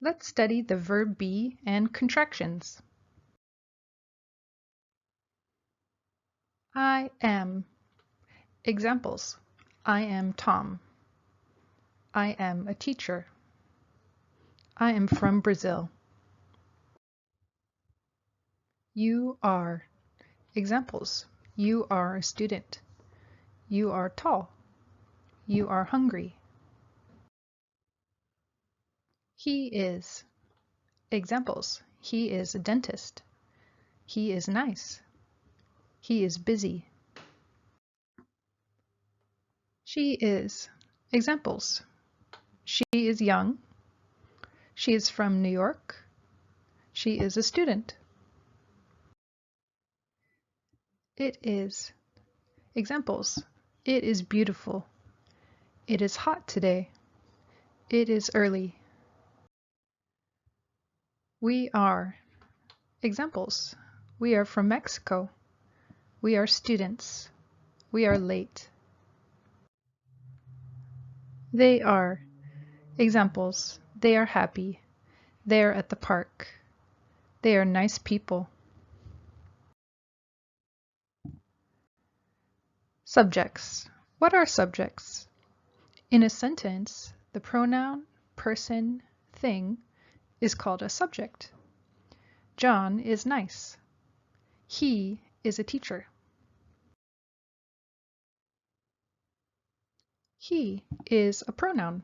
Let's study the verb be and contractions. I am. Examples. I am Tom. I am a teacher. I am from Brazil. You are. Examples. You are a student. You are tall. You are hungry. He is. Examples. He is a dentist. He is nice. He is busy. She is. Examples. She is young. She is from New York. She is a student. It is. Examples. It is beautiful. It is hot today. It is early. We are. Examples. We are from Mexico. We are students. We are late. They are. Examples. They are happy. They are at the park. They are nice people. Subjects. What are subjects? In a sentence, the pronoun, person, thing is called a subject. John is nice. He is a teacher. He is a pronoun.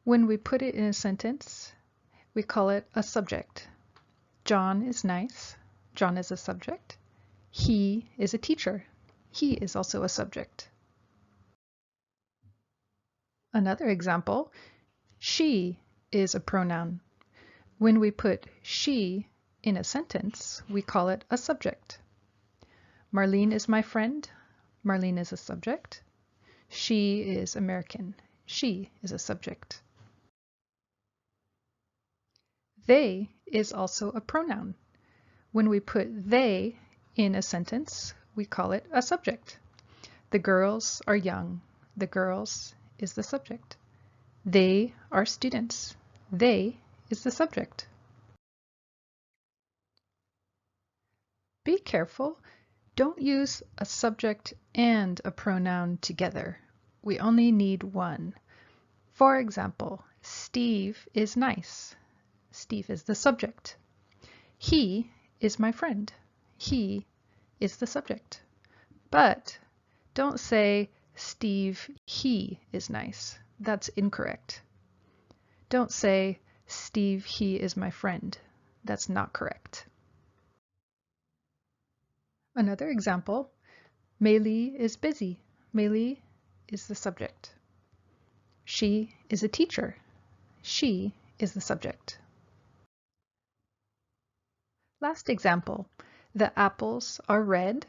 When we put it in a sentence, we call it a subject. John is nice. John is a subject. He is a teacher. He is also a subject. Another example, she is a pronoun. When we put she in a sentence, we call it a subject. Marlene is my friend. Marlene is a subject. She is American. She is a subject. They is also a pronoun. When we put they in a sentence, we call it a subject. The girls are young. The girls is the subject. They are students. They is the subject. Be careful. Don't use a subject and a pronoun together. We only need one. For example, Steve is nice. Steve is the subject. He is my friend. He is the subject. But don't say Steve, he is nice. That's incorrect. Don't say Steve, he is my friend. That's not correct. Another example, Maylee is busy. Maylee is the subject. She is a teacher. She is the subject. Last example, the apples are red.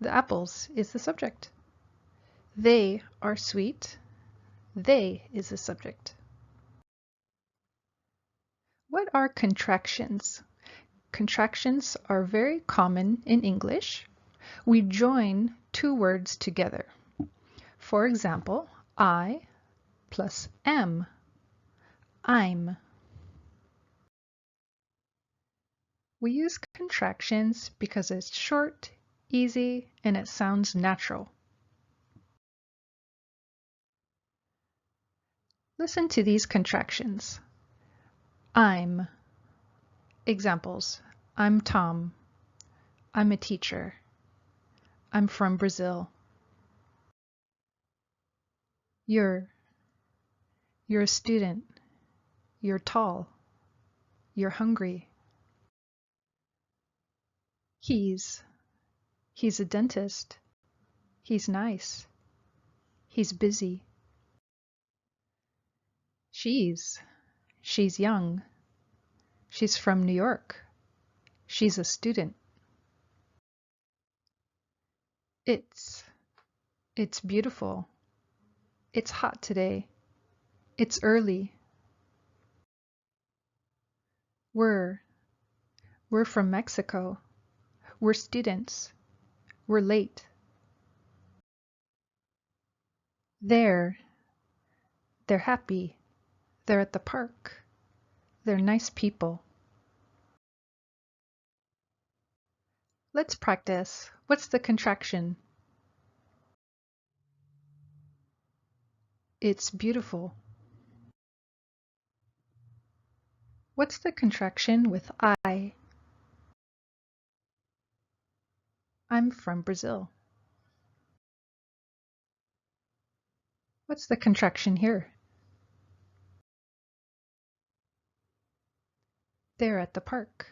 The apples is the subject. They are sweet. They is the subject. What are contractions? Contractions are very common in English. We join two words together. For example, I plus am. I'm. We use contractions because it's short, easy, and it sounds natural. Listen to these contractions. I'm. Examples. I'm Tom. I'm a teacher. I'm from Brazil. You're a student. You're tall. You're hungry. He's a dentist. He's nice. He's busy. She's young. She's from New York. She's a student. It's beautiful. It's hot today. It's early. We're from Mexico. We're students. We're late. They're happy. They're at the park. They're nice people. Let's practice. What's the contraction? It's beautiful. What's the contraction with I? I'm from Brazil. What's the contraction here? They're at the park.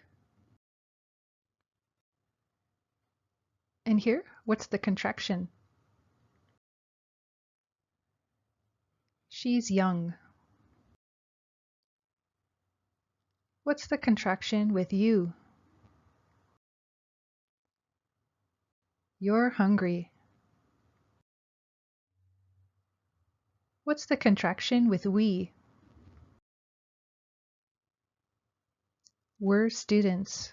And here, what's the contraction? She's young. What's the contraction with you? You're hungry. What's the contraction with we? We're students.